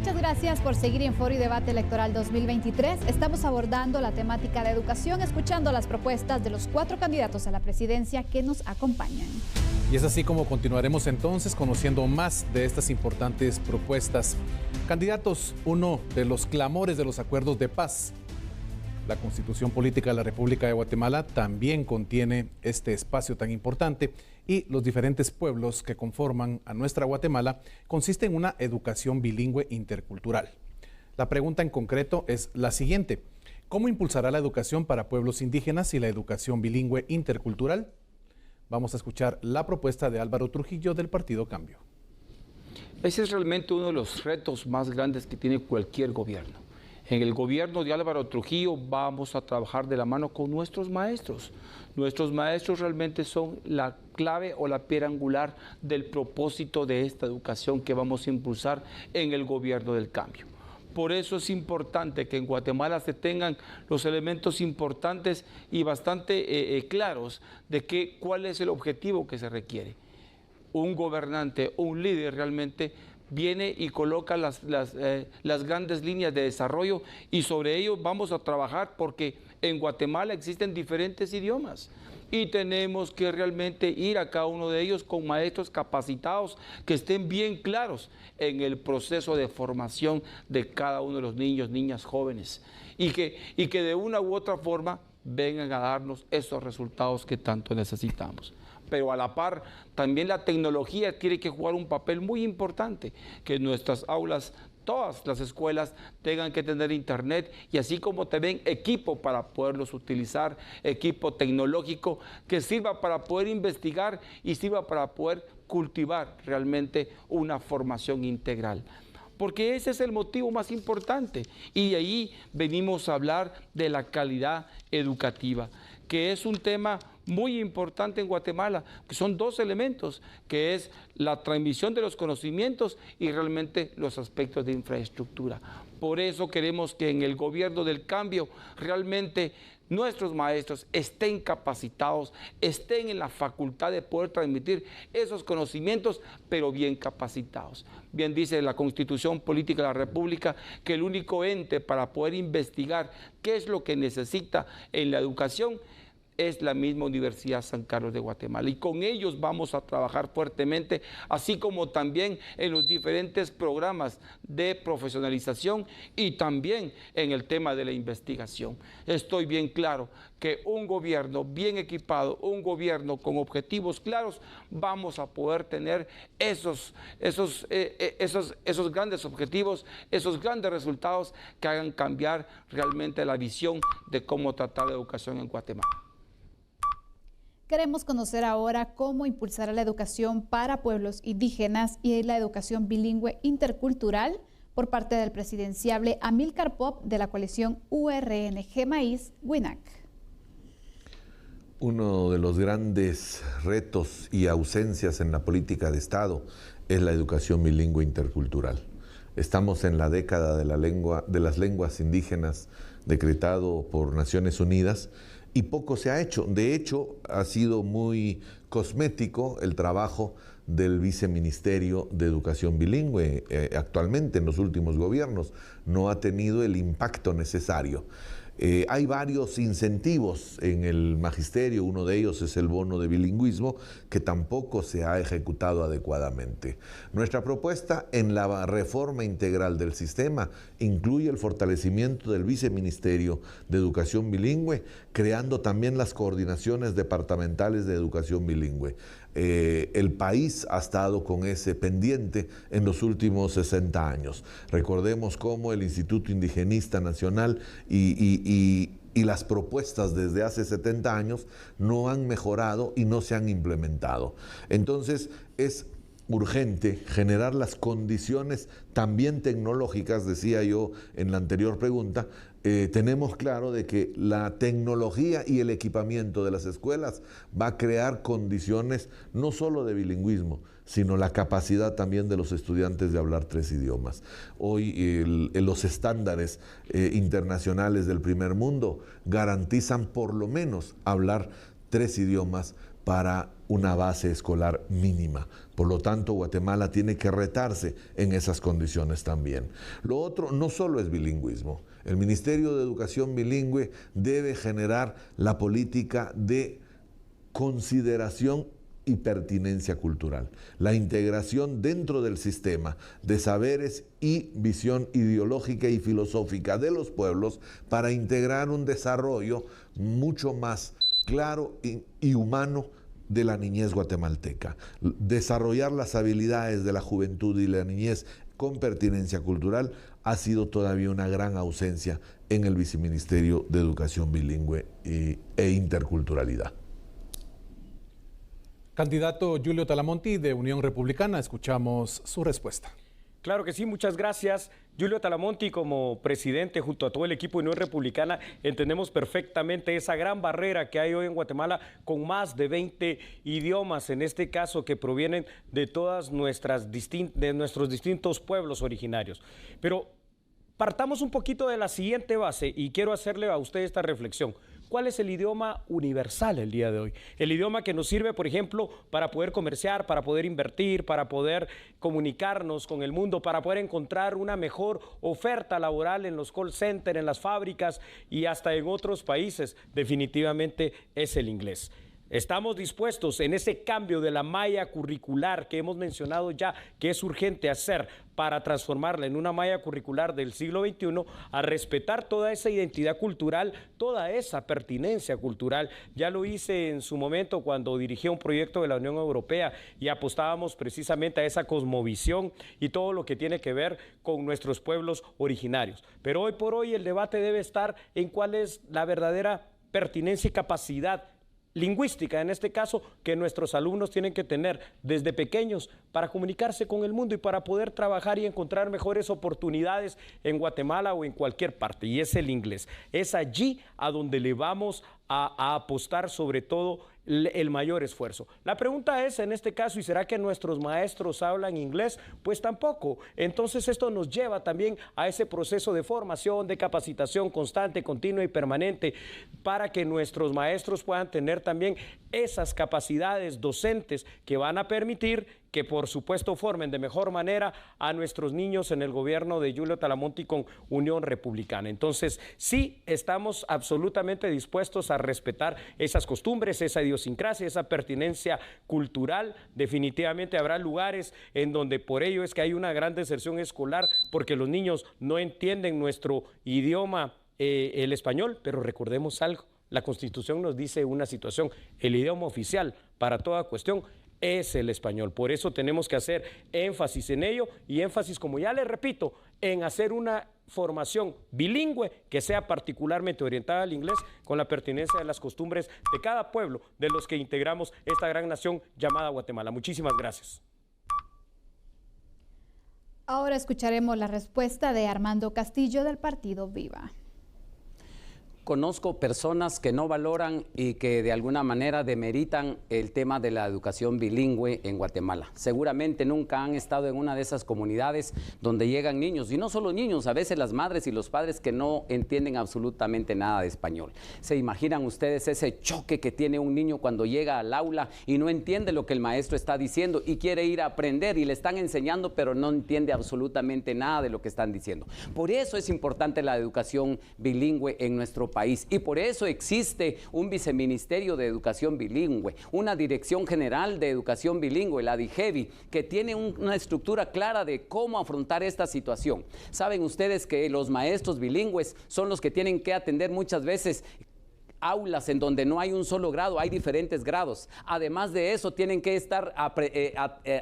Muchas gracias por seguir en Foro y Debate Electoral 2023. Estamos abordando la temática de educación, escuchando las propuestas de los 4 candidatos a la presidencia que nos acompañan. Y es así como continuaremos entonces conociendo más de estas importantes propuestas. Candidatos, uno de los clamores de los acuerdos de paz. La Constitución Política de la República de Guatemala también contiene este espacio tan importante y los diferentes pueblos que conforman a nuestra Guatemala consiste en una educación bilingüe intercultural. La pregunta en concreto es la siguiente: ¿cómo impulsará la educación para pueblos indígenas y la educación bilingüe intercultural? Vamos a escuchar la propuesta de Álvaro Trujillo del Partido Cambio. Ese es realmente uno de los retos más grandes que tiene cualquier gobierno. En el gobierno de Álvaro Trujillo vamos a trabajar de la mano con nuestros maestros. Nuestros maestros realmente son la clave o la piedra angular del propósito de esta educación que vamos a impulsar en el gobierno del cambio. Por eso es importante que en Guatemala se tengan los elementos importantes y bastante claros de cuál es el objetivo que se requiere. Un gobernante, un líder realmente viene y coloca las grandes líneas de desarrollo y sobre ello vamos a trabajar porque en Guatemala existen diferentes idiomas y tenemos que realmente ir a cada uno de ellos con maestros capacitados que estén bien claros en el proceso de formación de cada uno de los niños, niñas, jóvenes y que de una u otra forma vengan a darnos esos resultados que tanto necesitamos. Pero a la par, también la tecnología tiene que jugar un papel muy importante, que en nuestras aulas, todas las escuelas tengan que tener internet y así como también equipo para poderlos utilizar, equipo tecnológico que sirva para poder investigar y sirva para poder cultivar realmente una formación integral. Porque ese es el motivo más importante y de ahí venimos a hablar de la calidad educativa, que es un tema muy importante en Guatemala, que son 2 elementos, que es la transmisión de los conocimientos y realmente los aspectos de infraestructura. Por eso queremos que en el gobierno del cambio realmente nuestros maestros estén capacitados, estén en la facultad de poder transmitir esos conocimientos, pero bien capacitados. Bien dice la Constitución Política de la República que el único ente para poder investigar qué es lo que necesita en la educación es la misma Universidad San Carlos de Guatemala y con ellos vamos a trabajar fuertemente, así como también en los diferentes programas de profesionalización y también en el tema de la investigación. Estoy bien claro que un gobierno bien equipado, un gobierno con objetivos claros, vamos a poder tener esos grandes objetivos, esos grandes resultados que hagan cambiar realmente la visión de cómo tratar la educación en Guatemala. Queremos conocer ahora cómo impulsar la educación para pueblos indígenas y la educación bilingüe intercultural por parte del presidenciable Amílcar Pop de la coalición URNG Maíz WINAC. Uno de los grandes retos y ausencias en la política de Estado es la educación bilingüe intercultural. Estamos en la década de las lenguas indígenas decretado por Naciones Unidas y poco se ha hecho. De hecho, ha sido muy cosmético el trabajo del Viceministerio de Educación Bilingüe. Actualmente, en los últimos gobiernos, no ha tenido el impacto necesario. Hay varios incentivos en el magisterio, uno de ellos es el bono de bilingüismo, que tampoco se ha ejecutado adecuadamente. Nuestra propuesta en la reforma integral del sistema incluye el fortalecimiento del Viceministerio de Educación Bilingüe, creando también las coordinaciones departamentales de educación bilingüe. El país ha estado con ese pendiente en los últimos 60 años. Recordemos cómo el Instituto Indigenista Nacional y las propuestas desde hace 70 años no han mejorado y no se han implementado. Entonces es urgente generar las condiciones también tecnológicas, decía yo en la anterior pregunta. Tenemos claro de que la tecnología y el equipamiento de las escuelas va a crear condiciones no solo de bilingüismo, sino la capacidad también de los estudiantes de hablar 3 idiomas. Hoy los estándares internacionales del primer mundo garantizan por lo menos hablar 3 idiomas para una base escolar mínima. Por lo tanto, Guatemala tiene que retarse en esas condiciones también. Lo otro no solo es bilingüismo. El Ministerio de Educación Bilingüe debe generar la política de consideración y pertinencia cultural, la integración dentro del sistema de saberes y visión ideológica y filosófica de los pueblos para integrar un desarrollo mucho más claro y humano de la niñez guatemalteca, desarrollar las habilidades de la juventud y la niñez con pertinencia cultural ha sido todavía una gran ausencia en el Viceministerio de Educación Bilingüe e Interculturalidad. Candidato Julio Talamonti de Unión Republicana, escuchamos su respuesta. Claro que sí, muchas gracias. Julio Talamonti, como presidente junto a todo el equipo de Unión Republicana, entendemos perfectamente esa gran barrera que hay hoy en Guatemala con más de 20 idiomas, en este caso que provienen de todas nuestros distintos pueblos originarios. Pero partamos un poquito de la siguiente base y quiero hacerle a usted esta reflexión. ¿Cuál es el idioma universal el día de hoy? El idioma que nos sirve, por ejemplo, para poder comerciar, para poder invertir, para poder comunicarnos con el mundo, para poder encontrar una mejor oferta laboral en los call centers, en las fábricas y hasta en otros países. Definitivamente es el inglés. Estamos dispuestos en ese cambio de la malla curricular que hemos mencionado ya, que es urgente hacer para transformarla en una malla curricular del siglo XXI, a respetar toda esa identidad cultural, toda esa pertinencia cultural. Ya lo hice en su momento cuando dirigí un proyecto de la Unión Europea y apostábamos precisamente a esa cosmovisión y todo lo que tiene que ver con nuestros pueblos originarios. Pero hoy por hoy el debate debe estar en cuál es la verdadera pertinencia y capacidad lingüística, en este caso, que nuestros alumnos tienen que tener desde pequeños para comunicarse con el mundo y para poder trabajar y encontrar mejores oportunidades en Guatemala o en cualquier parte, y es el inglés. Es allí a donde le vamos a apostar sobre todo el mayor esfuerzo. La pregunta es, en este caso, ¿y será que nuestros maestros hablan inglés? Pues tampoco. Entonces esto nos lleva también a ese proceso de formación, de capacitación constante, continua y permanente para que nuestros maestros puedan tener también esas capacidades docentes que van a permitir que por supuesto formen de mejor manera a nuestros niños en el gobierno de Julio Talamonti con Unión Republicana. Entonces sí estamos absolutamente dispuestos a respetar esas costumbres, esa idiosincrasia, esa pertinencia cultural. Definitivamente habrá lugares en donde por ello es que hay una gran deserción escolar porque los niños no entienden nuestro idioma, el español, pero recordemos algo. La Constitución nos dice una situación, el idioma oficial para toda cuestión es el español. Por eso tenemos que hacer énfasis en ello y énfasis, como ya les repito, en hacer una formación bilingüe que sea particularmente orientada al inglés con la pertinencia de las costumbres de cada pueblo de los que integramos esta gran nación llamada Guatemala. Muchísimas gracias. Ahora escucharemos la respuesta de Armando Castillo del partido Viva. Conozco personas que no valoran y que de alguna manera demeritan el tema de la educación bilingüe en Guatemala. Seguramente nunca han estado en una de esas comunidades donde llegan niños, y no solo niños, a veces las madres y los padres que no entienden absolutamente nada de español. ¿Se imaginan ustedes ese choque que tiene un niño cuando llega al aula y no entiende lo que el maestro está diciendo y quiere ir a aprender y le están enseñando, pero no entiende absolutamente nada de lo que están diciendo? Por eso es importante la educación bilingüe en nuestro país, y por eso existe un viceministerio de educación bilingüe, una dirección general de educación bilingüe, la DIGEBI, que tiene una estructura clara de cómo afrontar esta situación. Saben ustedes que los maestros bilingües son los que tienen que atender muchas veces aulas en donde no hay un solo grado, hay diferentes grados. Además de eso, tienen que estar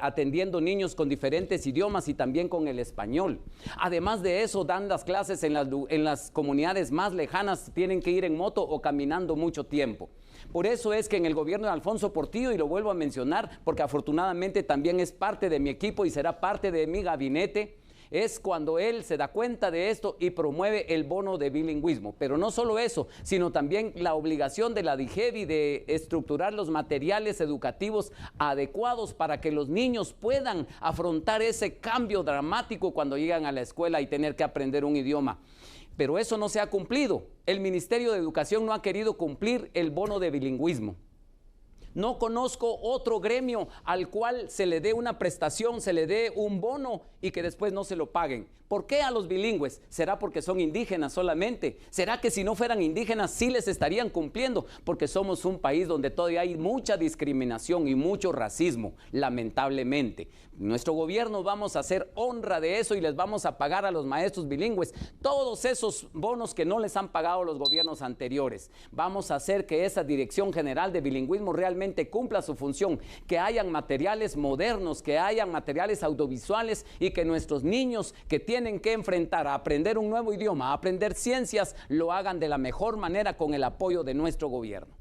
atendiendo niños con diferentes idiomas y también con el español. Además de eso, dan las clases en las comunidades más lejanas, tienen que ir en moto o caminando mucho tiempo. Por eso es que en el gobierno de Alfonso Portillo, y lo vuelvo a mencionar porque afortunadamente también es parte de mi equipo y será parte de mi gabinete, es cuando él se da cuenta de esto y promueve el bono de bilingüismo. Pero no solo eso, sino también la obligación de la DIGEBI de estructurar los materiales educativos adecuados para que los niños puedan afrontar ese cambio dramático cuando llegan a la escuela y tener que aprender un idioma. Pero eso no se ha cumplido. El Ministerio de Educación no ha querido cumplir el bono de bilingüismo. No conozco otro gremio al cual se le dé una prestación, se le dé un bono y que después no se lo paguen. ¿Por qué a los bilingües? ¿Será porque son indígenas solamente? ¿Será que si no fueran indígenas sí les estarían cumpliendo? Porque somos un país donde todavía hay mucha discriminación y mucho racismo, lamentablemente. Nuestro gobierno vamos a hacer honra de eso y les vamos a pagar a los maestros bilingües todos esos bonos que no les han pagado los gobiernos anteriores. Vamos a hacer que esa Dirección General de Bilingüismo realmente cumpla su función, que hayan materiales modernos, que hayan materiales audiovisuales y que nuestros niños que tienen que enfrentar a aprender un nuevo idioma, a aprender ciencias, lo hagan de la mejor manera con el apoyo de nuestro gobierno.